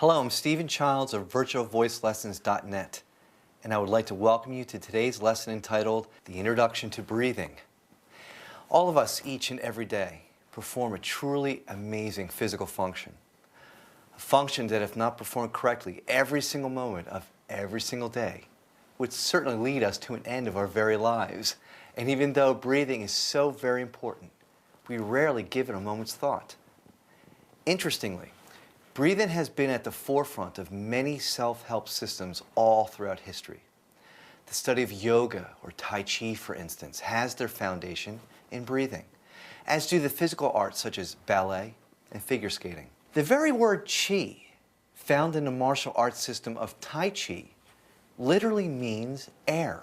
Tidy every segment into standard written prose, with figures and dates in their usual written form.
Hello, I'm Stephen Childs of virtualvoicelessons.net, and I would like to welcome you to today's lesson entitled The Introduction to Breathing. All of us, each and every day, perform a truly amazing physical function. A function that, if not performed correctly every single moment of every single day, would certainly lead us to an end of our very lives. And even though breathing is so very important, we rarely give it a moment's thought. Interestingly, breathing has been at the forefront of many self-help systems all throughout history. The study of yoga or Tai Chi, for instance, has their foundation in breathing, as do the physical arts such as ballet and figure skating. The very word Qi, found in the martial arts system of Tai Chi, literally means air.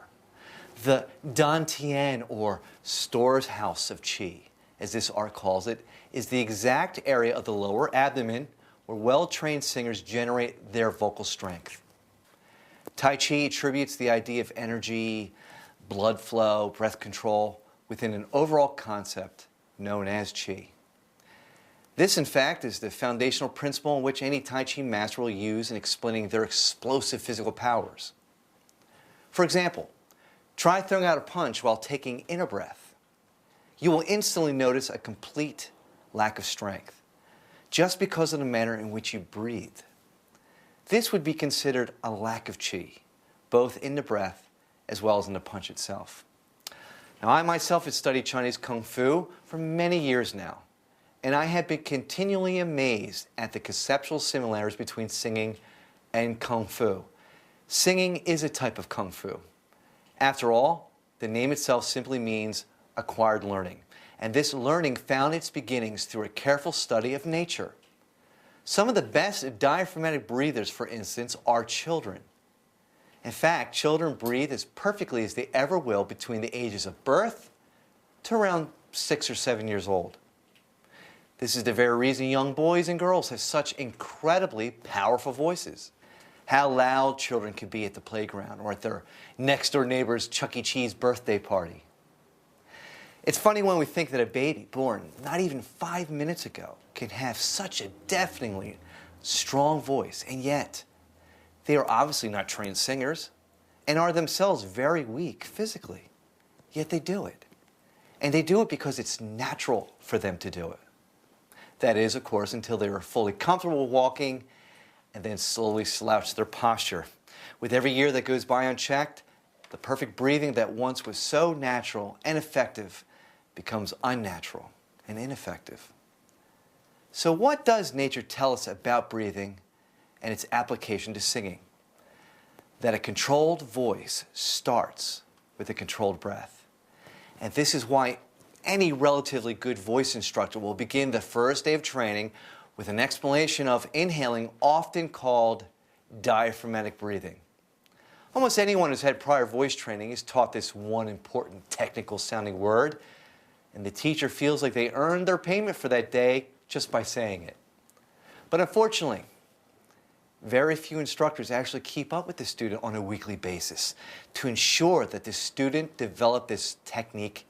The Dantian, or storehouse of Qi, as this art calls it, is the exact area of the lower abdomen where well-trained singers generate their vocal strength. Tai Chi attributes the idea of energy, blood flow, breath control within an overall concept known as Qi. This, in fact, is the foundational principle in which any Tai Chi master will use in explaining their explosive physical powers. For example, try throwing out a punch while taking in a breath. You will instantly notice a complete lack of strength, just because of the manner in which you breathe. This would be considered a lack of Qi, both in the breath as well as in the punch itself. Now, I myself have studied Chinese Kung Fu for many years now, and I have been continually amazed at the conceptual similarities between singing and Kung Fu. Singing is a type of Kung Fu. After all, the name itself simply means acquired learning. And this learning found its beginnings through a careful study of nature. Some of the best diaphragmatic breathers, for instance, are children. In fact, children breathe as perfectly as they ever will between the ages of birth to around 6 or 7 years old. This is the very reason young boys and girls have such incredibly powerful voices. How loud children can be at the playground or at their next-door neighbor's Chuck E. Cheese birthday party. It's funny when we think that a baby born not even 5 minutes ago can have such a deafeningly strong voice, and yet they are obviously not trained singers and are themselves very weak physically. Yet they do it. And they do it because it's natural for them to do it. That is, of course, until they are fully comfortable walking and then slowly slouch their posture. With every year that goes by unchecked, the perfect breathing that once was so natural and effective becomes unnatural and ineffective. So what does nature tell us about breathing and its application to singing? That a controlled voice starts with a controlled breath. And this is why any relatively good voice instructor will begin the first day of training with an explanation of inhaling, often called diaphragmatic breathing. Almost anyone who's had prior voice training is taught this one important technical sounding word, and the teacher feels like they earned their payment for that day just by saying it. But unfortunately, very few instructors actually keep up with the student on a weekly basis to ensure that the student develop this technique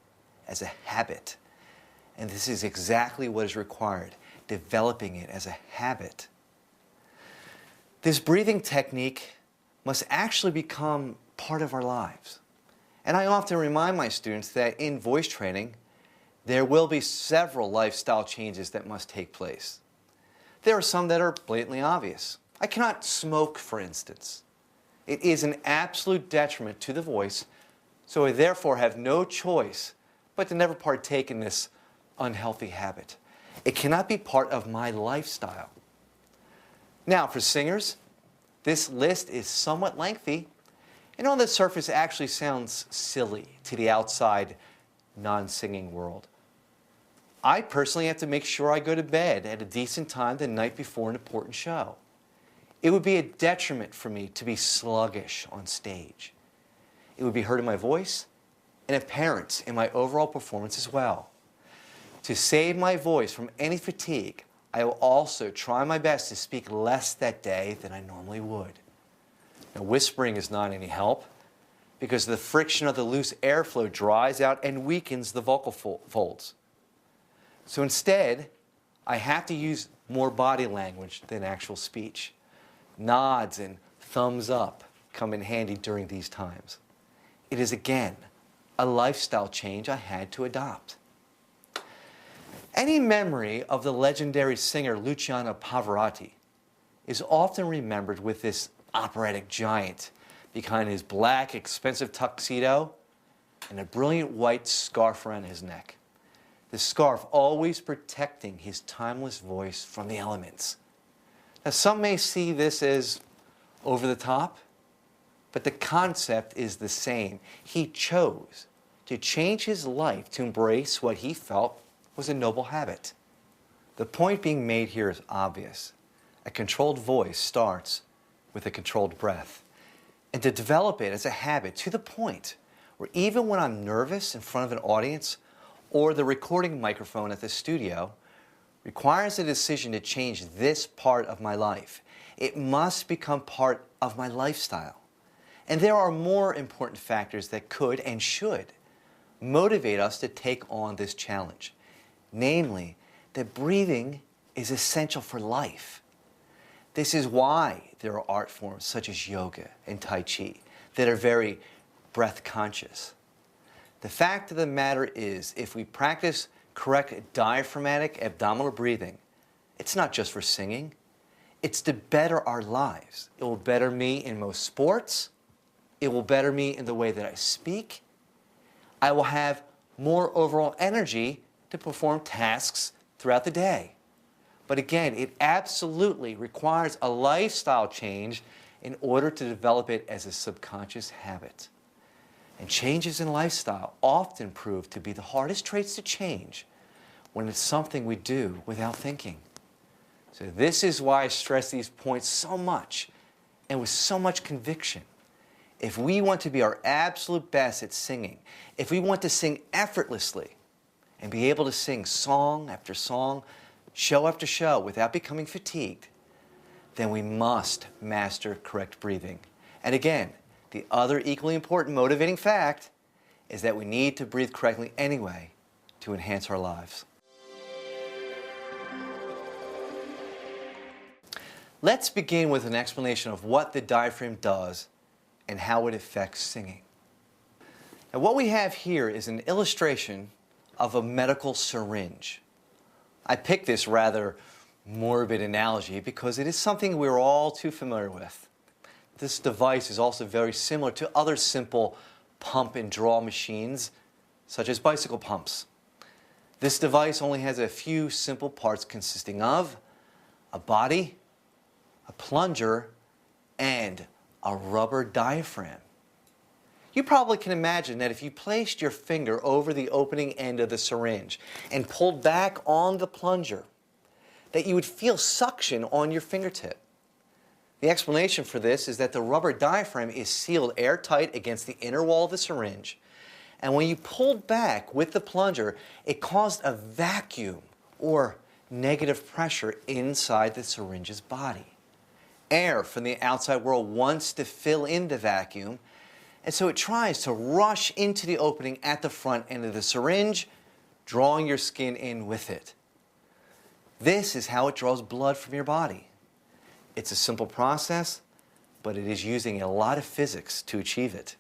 as a habit. And this is exactly what is required, developing it as a habit. This breathing technique must actually become part of our lives. And I often remind my students that in voice training, there will be several lifestyle changes that must take place. There are some that are blatantly obvious. I cannot smoke, for instance. It is an absolute detriment to the voice, so I therefore have no choice but to never partake in this unhealthy habit. It cannot be part of my lifestyle. Now, for singers, this list is somewhat lengthy, and on the surface actually sounds silly to the outside non-singing world. I personally have to make sure I go to bed at a decent time the night before an important show. It would be a detriment for me to be sluggish on stage. It would be hurting my voice and appearance in my overall performance as well. To save my voice from any fatigue, I will also try my best to speak less that day than I normally would. Now, whispering is not any help because the friction of the loose airflow dries out and weakens the vocal folds. So instead, I have to use more body language than actual speech. Nods and thumbs up come in handy during these times. It is again a lifestyle change I had to adopt. Any memory of the legendary singer Luciano Pavarotti is often remembered with this operatic giant behind his black, expensive tuxedo and a brilliant white scarf around his neck. The scarf always protecting his timeless voice from the elements. Now, some may see this as over the top, but the concept is the same. He chose to change his life to embrace what he felt was a noble habit. The point being made here is obvious. A controlled voice starts with a controlled breath. And to develop it as a habit to the point where even when I'm nervous in front of an audience or the recording microphone at the studio requires a decision to change this part of my life, it must become part of my lifestyle. And there are more important factors that could and should motivate us to take on this challenge. Namely, that breathing is essential for life. This is why there are art forms such as yoga and Tai Chi that are very breath conscious. The fact of the matter is, if we practice correct diaphragmatic abdominal breathing, it's not just for singing, it's to better our lives. It will better me in most sports, it will better me in the way that I speak, I will have more overall energy to perform tasks throughout the day. But again, it absolutely requires a lifestyle change in order to develop it as a subconscious habit. And changes in lifestyle often prove to be the hardest traits to change when it's something we do without thinking. So this is why I stress these points so much and with so much conviction. If we want to be our absolute best at singing, if we want to sing effortlessly and be able to sing song after song, show after show without becoming fatigued, then we must master correct breathing. And again, the other equally important motivating fact is that we need to breathe correctly anyway to enhance our lives. Let's begin with an explanation of what the diaphragm does and how it affects singing. Now, what we have here is an illustration of a medical syringe. I picked this rather morbid analogy because it is something we're all too familiar with. This device is also very similar to other simple pump and draw machines, such as bicycle pumps. This device only has a few simple parts consisting of a body, a plunger, and a rubber diaphragm. You probably can imagine that if you placed your finger over the opening end of the syringe and pulled back on the plunger, that you would feel suction on your fingertip. The explanation for this is that the rubber diaphragm is sealed airtight against the inner wall of the syringe, and when you pulled back with the plunger, it caused a vacuum or negative pressure inside the syringe's body. Air from the outside world wants to fill in the vacuum, and so it tries to rush into the opening at the front end of the syringe, drawing your skin in with it. This is how it draws blood from your body. It's a simple process, but it is using a lot of physics to achieve it.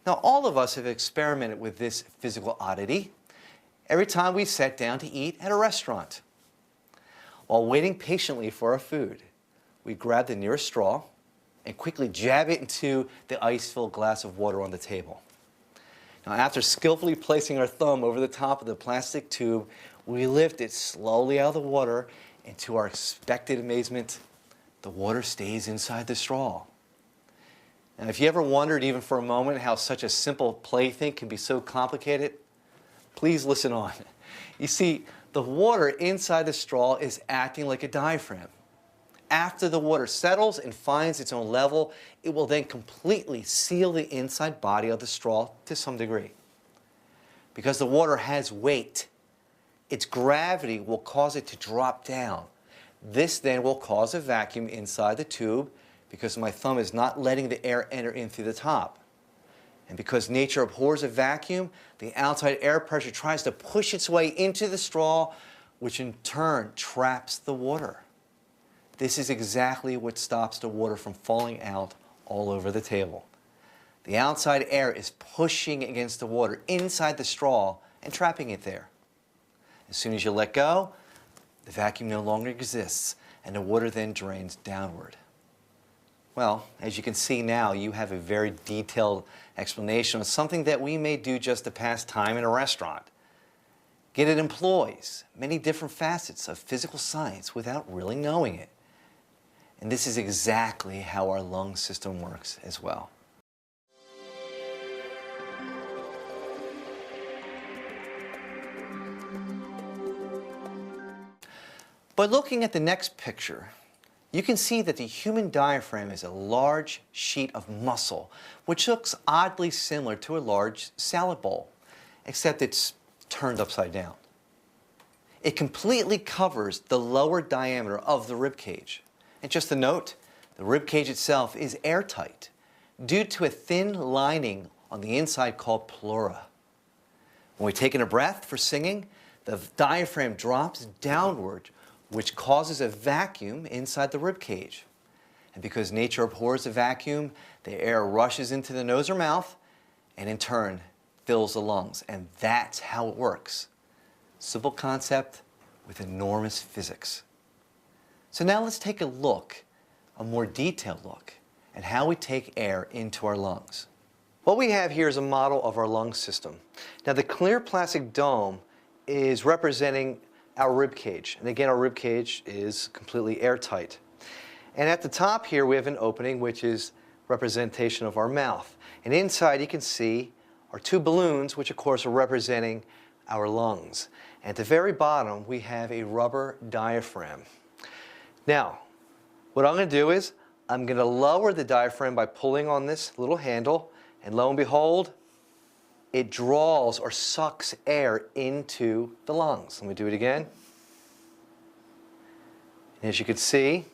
Now, all of us have experimented with this physical oddity every time we sat down to eat at a restaurant. While waiting patiently for our food, we grab the nearest straw and quickly jab it into the ice-filled glass of water on the table. Now, after skillfully placing our thumb over the top of the plastic tube, we lift it slowly out of the water, and to our expected amazement, the water stays inside the straw. And if you ever wondered even for a moment how such a simple plaything can be so complicated, please listen on. You see, the water inside the straw is acting like a diaphragm. After the water settles and finds its own level, it will then completely seal the inside body of the straw to some degree. Because the water has weight, its gravity will cause it to drop down. This then will cause a vacuum inside the tube because my thumb is not letting the air enter in through the top. And because nature abhors a vacuum, the outside air pressure tries to push its way into the straw, which in turn traps the water. This is exactly what stops the water from falling out all over the table. The outside air is pushing against the water inside the straw and trapping it there. As soon as you let go, the vacuum no longer exists, and the water then drains downward. Well, as you can see now, you have a very detailed explanation of something that we may do just to pass time in a restaurant. Yet it employs many different facets of physical science without really knowing it. And this is exactly how our lung system works as well. By looking at the next picture, you can see that the human diaphragm is a large sheet of muscle, which looks oddly similar to a large salad bowl, except it's turned upside down. It completely covers the lower diameter of the rib cage. And just a note, the rib cage itself is airtight due to a thin lining on the inside called pleura. When we take in a breath for singing, the diaphragm drops downward, which causes a vacuum inside the rib cage. And because nature abhors a vacuum, the air rushes into the nose or mouth and in turn fills the lungs. And that's how it works. Simple concept with enormous physics. So now let's take a more detailed look at how we take air into our lungs. What we have here is a model of our lung system. Now the clear plastic dome is representing our rib cage. And again, our rib cage is completely airtight. And at the top here, we have an opening, which is representation of our mouth. And inside, you can see our two balloons, which of course are representing our lungs. And at the very bottom, we have a rubber diaphragm. Now, what I'm going to do is, I'm going to lower the diaphragm by pulling on this little handle, and lo and behold, it draws or sucks air into the lungs. Let me do it again. And as you can see,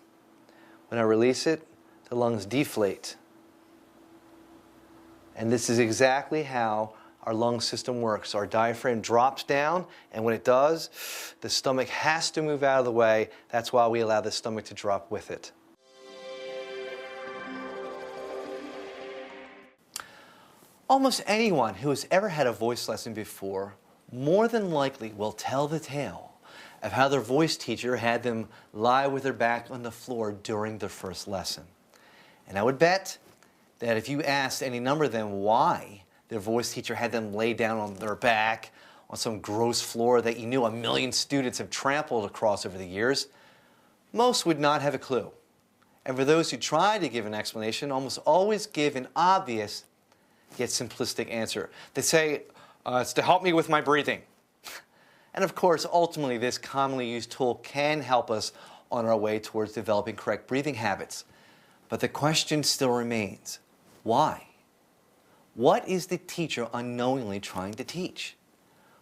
when I release it, the lungs deflate. And this is exactly how our lung system works. Our diaphragm drops down, and when it does, the stomach has to move out of the way. That's why we allow the stomach to drop with it. Almost anyone who has ever had a voice lesson before more than likely will tell the tale of how their voice teacher had them lie with their back on the floor during their first lesson. And I would bet that if you asked any number of them why their voice teacher had them lay down on their back on some gross floor that you knew a million students have trampled across over the years, most would not have a clue. And for those who try to give an explanation, almost always give an obvious yet simplistic answer. They say, it's to help me with my breathing. And of course, ultimately, this commonly used tool can help us on our way towards developing correct breathing habits. But the question still remains, why? What is the teacher unknowingly trying to teach?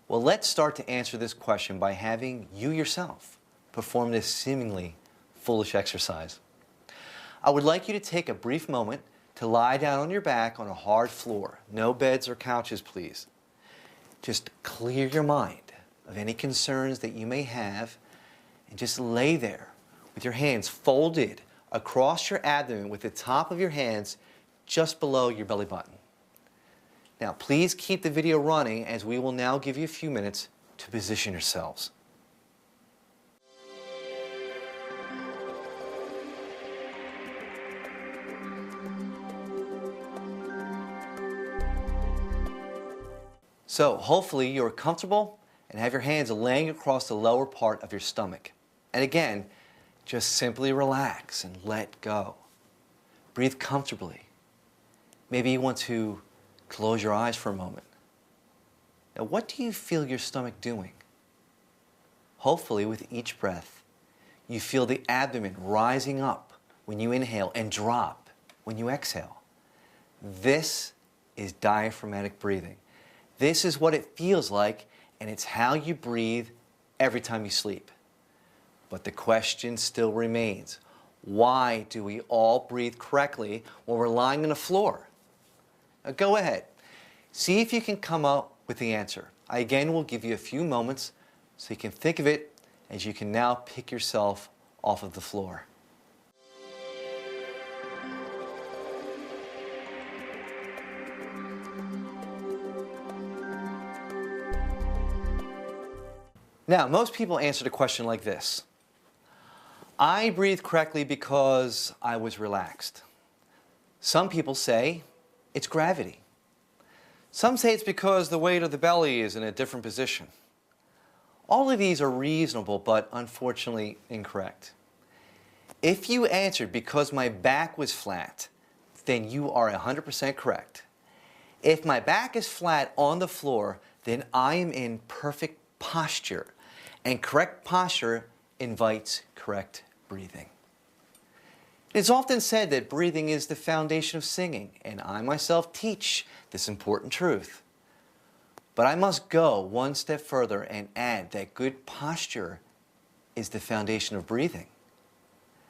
Well, let's start to answer this question by having you yourself perform this seemingly foolish exercise. I would like you to take a brief moment to lie down on your back on a hard floor. No beds or couches, please. Just clear your mind of any concerns that you may have and just lay there with your hands folded across your abdomen with the top of your hands just below your belly button. Now, please keep the video running as we will now give you a few minutes to position yourselves. So hopefully you're comfortable and have your hands laying across the lower part of your stomach. And again, just simply relax and let go. Breathe comfortably. Maybe you want to close your eyes for a moment. Now, what do you feel your stomach doing? Hopefully with each breath, you feel the abdomen rising up when you inhale and drop when you exhale. This is diaphragmatic breathing. This is what it feels like, and it's how you breathe every time you sleep. But the question still remains, why do we all breathe correctly when we're lying on the floor? Now go ahead. See if you can come up with the answer. I again will give you a few moments so you can think of it as you can now pick yourself off of the floor. Now, most people answer the question like this. I breathe correctly because I was relaxed. Some people say it's gravity. Some say it's because the weight of the belly is in a different position. All of these are reasonable, but unfortunately incorrect. If you answered because my back was flat, then you are 100% correct. If my back is flat on the floor, then I am in perfect posture. And correct posture invites correct breathing. It's often said that breathing is the foundation of singing, and I myself teach this important truth. But I must go one step further and add that good posture is the foundation of breathing.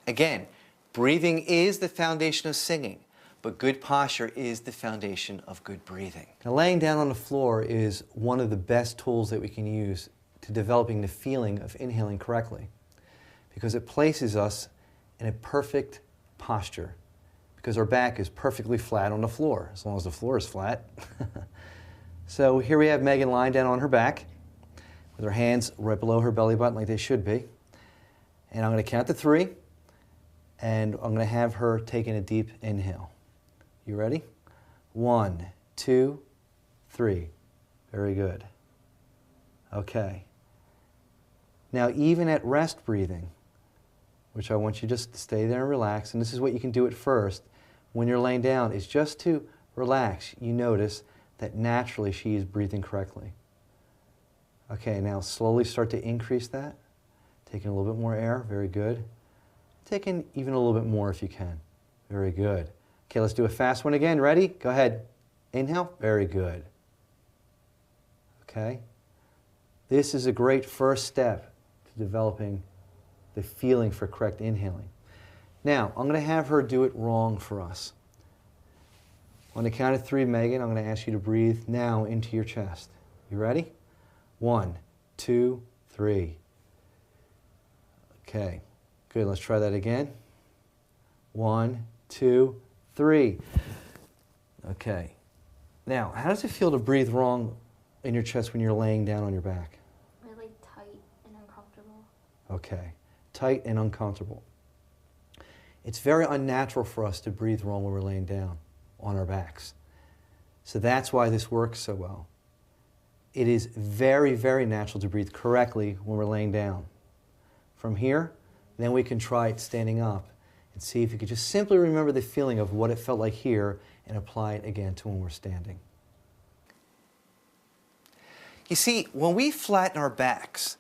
Again, breathing is the foundation of singing, but good posture is the foundation of good breathing. Now, laying down on the floor is one of the best tools that we can use to developing the feeling of inhaling correctly, because it places us in a perfect posture, because our back is perfectly flat on the floor, as long as the floor is flat. So here we have Megan lying down on her back with her hands right below her belly button like they should be. And I'm going to count to 3, and I'm going to have her take in a deep inhale. You ready? 1, 2, 3. Very good. Okay. Now, even at rest breathing, which I want you just to stay there and relax, and this is what you can do at first when you're laying down, is just to relax. You notice that naturally she is breathing correctly. Okay, now slowly start to increase that. Taking a little bit more air, very good. Taking even a little bit more if you can. Very good. Okay, let's do a fast one again. Ready? Go ahead. Inhale. Very good. Okay. This is a great first step to developing the feeling for correct inhaling. Now, I'm going to have her do it wrong for us. On the count of 3, Megan, I'm going to ask you to breathe now into your chest. You ready? 1, 2, 3. Okay, good. Let's try that again. 1, 2, 3. Okay. Now, how does it feel to breathe wrong in your chest when you're laying down on your back? Really tight and uncomfortable. Okay, tight and uncomfortable. It's very unnatural for us to breathe wrong when we're laying down on our backs. So that's why this works so well. It is very, very natural to breathe correctly when we're laying down. From here, then we can try it standing up and see if you could just simply remember the feeling of what it felt like here and apply it again to when we're standing. You see, when we flatten our backs,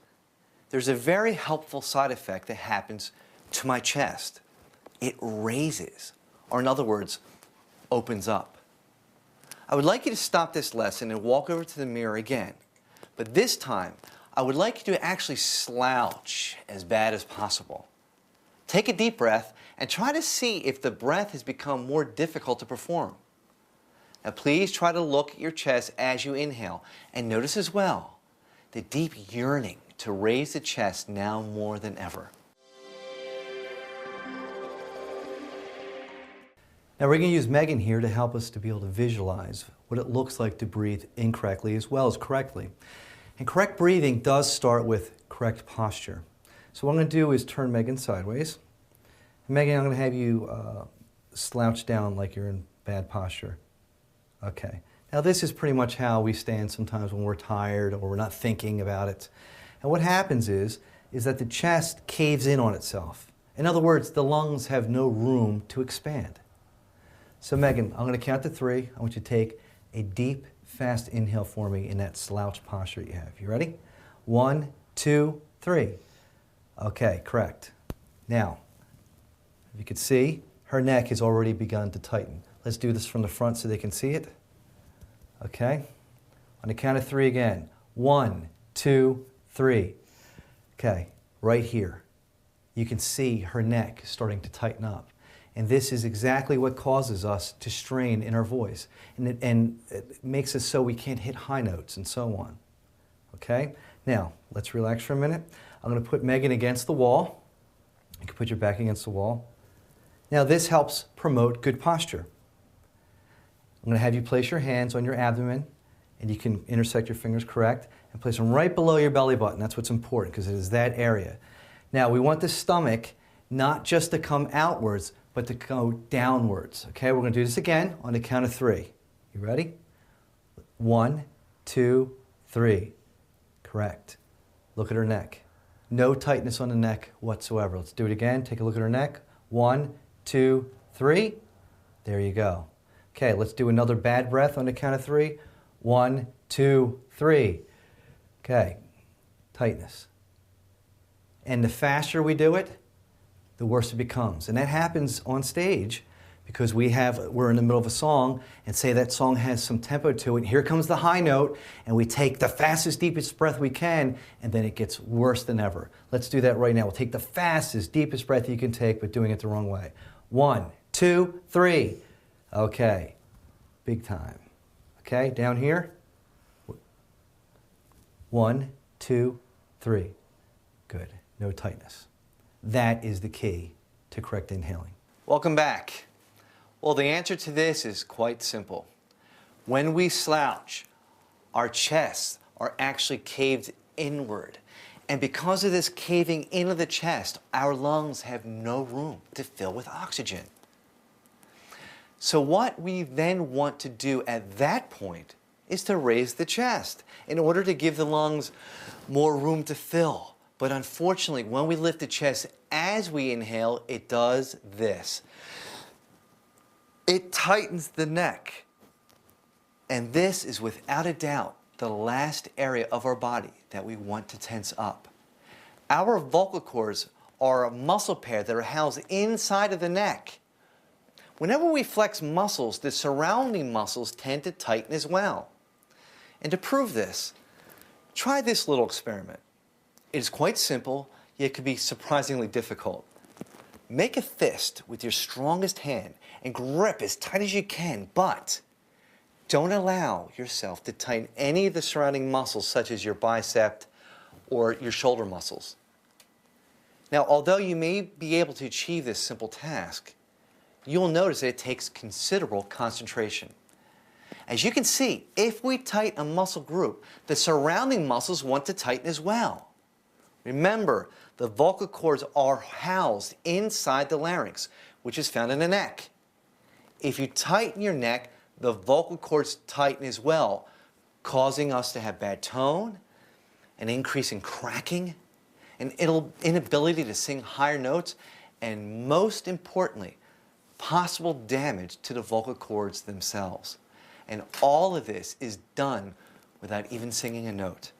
there's a very helpful side effect that happens to my chest. It raises, or in other words, opens up. I would like you to stop this lesson and walk over to the mirror again. But this time, I would like you to actually slouch as bad as possible. Take a deep breath and try to see if the breath has become more difficult to perform. Now please try to look at your chest as you inhale and notice as well the deep yearning to raise the chest now more than ever. Now we're going to use Megan here to help us to be able to visualize what it looks like to breathe incorrectly as well as correctly. And correct breathing does start with correct posture. So what I'm going to do is turn Megan sideways. And Megan, I'm going to have you slouch down like you're in bad posture. Okay. Now this is pretty much how we stand sometimes when we're tired or we're not thinking about it. And what happens is that the chest caves in on itself. In other words, the lungs have no room to expand. So Megan, I'm going to count to 3. I want you to take a deep, fast inhale for me in that slouch posture you have. You ready? 1, 2, 3. Okay, correct. Now, if you can see, her neck has already begun to tighten. Let's do this from the front so they can see it. Okay. On the count of 3 again. 1, 2, 3. Okay, right here. You can see her neck starting to tighten up. And this is exactly what causes us to strain in our voice. And it makes us so we can't hit high notes and so on. Okay? Now, let's relax for a minute. I'm going to put Megan against the wall. You can put your back against the wall. Now, this helps promote good posture. I'm going to have you place your hands on your abdomen, and you can intersect your fingers correct. and place them right below your belly button. That's what's important because it is that area. Now we want the stomach not just to come outwards, but to go downwards. Okay, we're going to do this again on the count of 3. You ready? 1, 2, 3. Correct. Look at her neck. No tightness on the neck whatsoever. Let's do it again. Take a look at her neck. 1, 2, 3. There you go. Okay, let's do another bad breath on the count of 3. 1, 2, 3. Okay, tightness. And the faster we do it, the worse it becomes. And that happens on stage because we're in the middle of a song and say that song has some tempo to it. Here comes the high note and we take the fastest, deepest breath we can and then it gets worse than ever. Let's do that right now. We'll take the fastest, deepest breath you can take but doing it the wrong way. 1, 2, 3. Okay, big time. Okay, down here. 1, 2, 3. Good, no tightness. That is the key to correct inhaling. Welcome back. Well, the answer to this is quite simple. When we slouch, our chests are actually caved inward. And because of this caving into the chest, our lungs have no room to fill with oxygen. So what we then want to do at that point is to raise the chest in order to give the lungs more room to fill. But unfortunately, when we lift the chest as we inhale, it does this. It tightens the neck. And this is without a doubt the last area of our body that we want to tense up. Our vocal cords are a muscle pair that are housed inside of the neck. Whenever we flex muscles, the surrounding muscles tend to tighten as well. And to prove this, try this little experiment. It is quite simple, yet can be surprisingly difficult. Make a fist with your strongest hand and grip as tight as you can, but don't allow yourself to tighten any of the surrounding muscles, such as your bicep or your shoulder muscles. Now, although you may be able to achieve this simple task, you'll notice that it takes considerable concentration. As you can see, if we tighten a muscle group, the surrounding muscles want to tighten as well. Remember, the vocal cords are housed inside the larynx, which is found in the neck. If you tighten your neck, the vocal cords tighten as well, causing us to have bad tone, an increase in cracking, an inability to sing higher notes, and most importantly, possible damage to the vocal cords themselves. And all of this is done without even singing a note.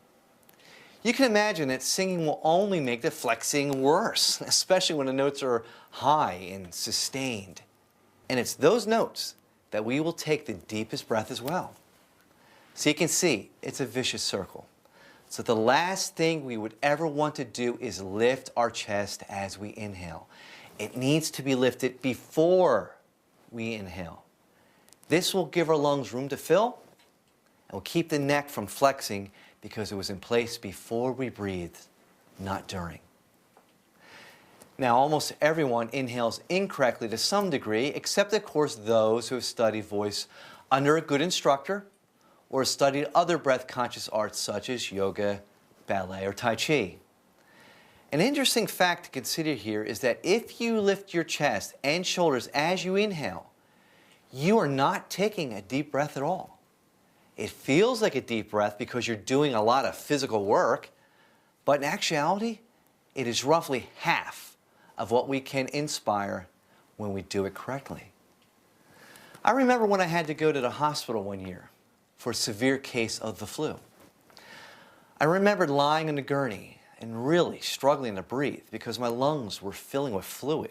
You can imagine that singing will only make the flexing worse, especially when the notes are high and sustained. And it's those notes that we will take the deepest breath as well. So you can see, it's a vicious circle. So the last thing we would ever want to do is lift our chest as we inhale. It needs to be lifted before we inhale. This will give our lungs room to fill and will keep the neck from flexing because it was in place before we breathed, not during. Now, almost everyone inhales incorrectly to some degree, except of course those who have studied voice under a good instructor or studied other breath-conscious arts such as yoga, ballet, or Tai Chi. An interesting fact to consider here is that if you lift your chest and shoulders as you inhale, you are not taking a deep breath at all. It feels like a deep breath because you're doing a lot of physical work, but in actuality, it is roughly half of what we can inspire when we do it correctly. I remember when I had to go to the hospital one year for a severe case of the flu. I remembered lying on the gurney and really struggling to breathe because my lungs were filling with fluid.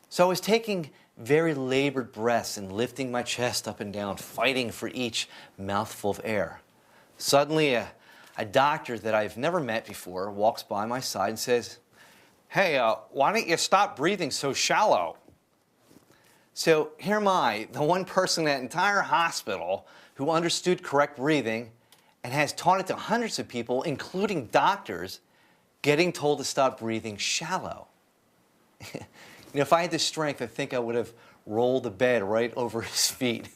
So I was taking very labored breaths and lifting my chest up and down, fighting for each mouthful of air. Suddenly, a doctor that I've never met before walks by my side and says, "Hey, why don't you stop breathing so shallow?" So here am I, the one person in that entire hospital who understood correct breathing and has taught it to hundreds of people, including doctors, getting told to stop breathing shallow. If I had the strength, I think I would have rolled the bed right over his feet.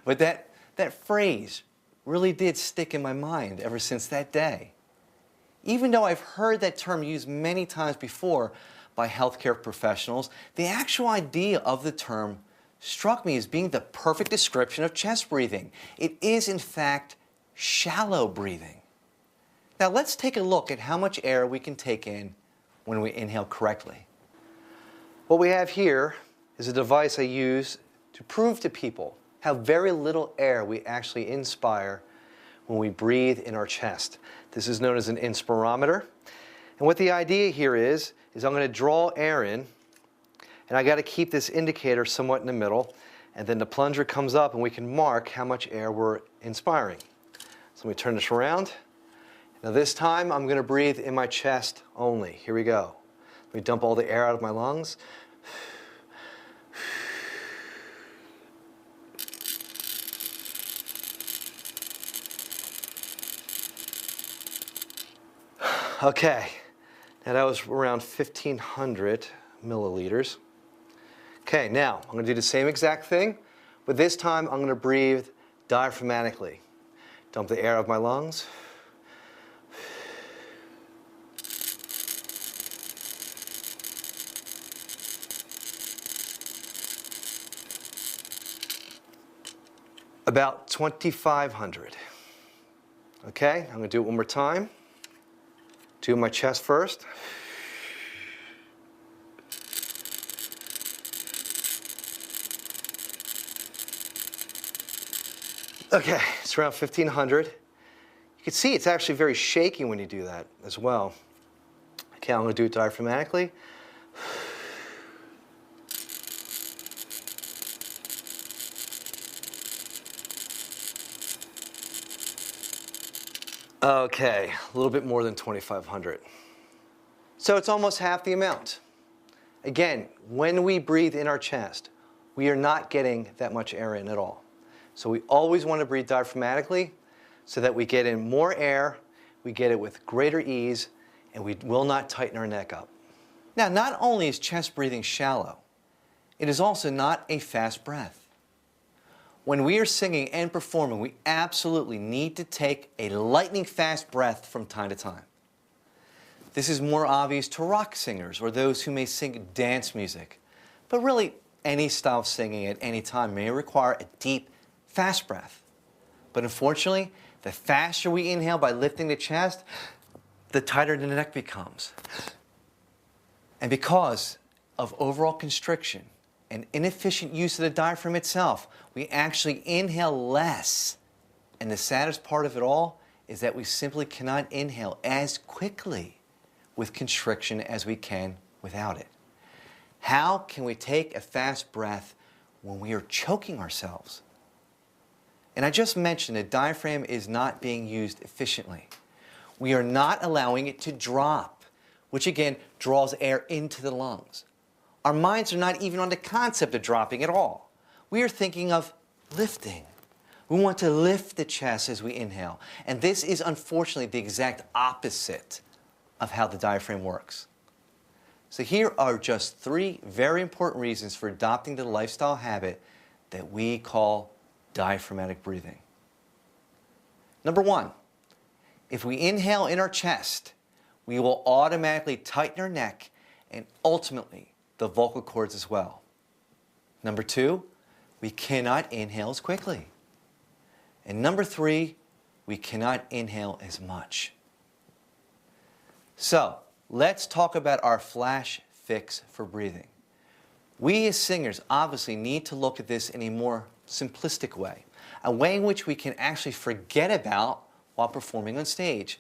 But that phrase really did stick in my mind ever since that day. Even though I've heard that term used many times before by healthcare professionals, the actual idea of the term struck me as being the perfect description of chest breathing. It is, in fact, shallow breathing. Now let's take a look at how much air we can take in when we inhale correctly. What we have here is a device I use to prove to people how very little air we actually inspire when we breathe in our chest. This is known as an inspirometer. And what the idea here is I'm going to draw air in, and I got to keep this indicator somewhat in the middle, and then the plunger comes up and we can mark how much air we're inspiring. So let me turn this around. Now this time I'm going to breathe in my chest only. Here we go. Let me dump all the air out of my lungs. Okay, now that was around 1,500 milliliters. Okay, now I'm going to do the same exact thing, but this time I'm going to breathe diaphragmatically. Dump the air out of my lungs. About 2,500. Okay, I'm going to do it one more time. Do my chest first. Okay, it's around 1,500. You can see it's actually very shaky when you do that as well. Okay, I'm going to do it diaphragmatically. Okay, a little bit more than 2,500. So it's almost half the amount. Again, when we breathe in our chest, we are not getting that much air in at all. So we always want to breathe diaphragmatically so that we get in more air, we get it with greater ease, and we will not tighten our neck up. Now, not only is chest breathing shallow, it is also not a fast breath. When we are singing and performing, we absolutely need to take a lightning fast breath from time to time. This is more obvious to rock singers or those who may sing dance music. But really, any style of singing at any time may require a deep, fast breath. But unfortunately, the faster we inhale by lifting the chest, the tighter the neck becomes. And because of overall constriction and inefficient use of the diaphragm itself, we actually inhale less. And the saddest part of it all is that we simply cannot inhale as quickly with constriction as we can without it. How can we take a fast breath when we are choking ourselves? And I just mentioned the diaphragm is not being used efficiently. We are not allowing it to drop, which again draws air into the lungs. Our minds are not even on the concept of dropping at all. We are thinking of lifting. We want to lift the chest as we inhale. And this is unfortunately the exact opposite of how the diaphragm works. So here are just 3 very important reasons for adopting the lifestyle habit that we call diaphragmatic breathing. Number 1, if we inhale in our chest, we will automatically tighten our neck and ultimately the vocal cords as well. Number 2, we cannot inhale as quickly. And number 3, we cannot inhale as much. So, let's talk about our flash fix for breathing. We as singers obviously need to look at this in a more simplistic way, a way in which we can actually forget about while performing on stage.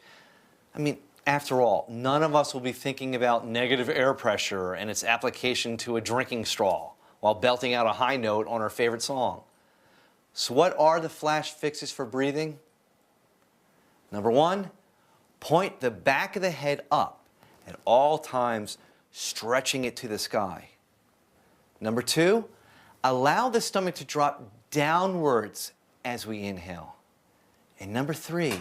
I mean, after all, none of us will be thinking about negative air pressure and its application to a drinking straw while belting out a high note on our favorite song. So what are the flash fixes for breathing? Number 1, point the back of the head up at all times, stretching it to the sky. Number 2, allow the stomach to drop downwards as we inhale. And number 3,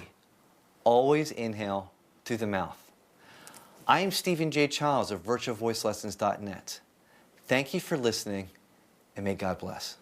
always inhale through the mouth. I am Stephen J. Childs of virtualvoicelessons.net. Thank you for listening, and may God bless.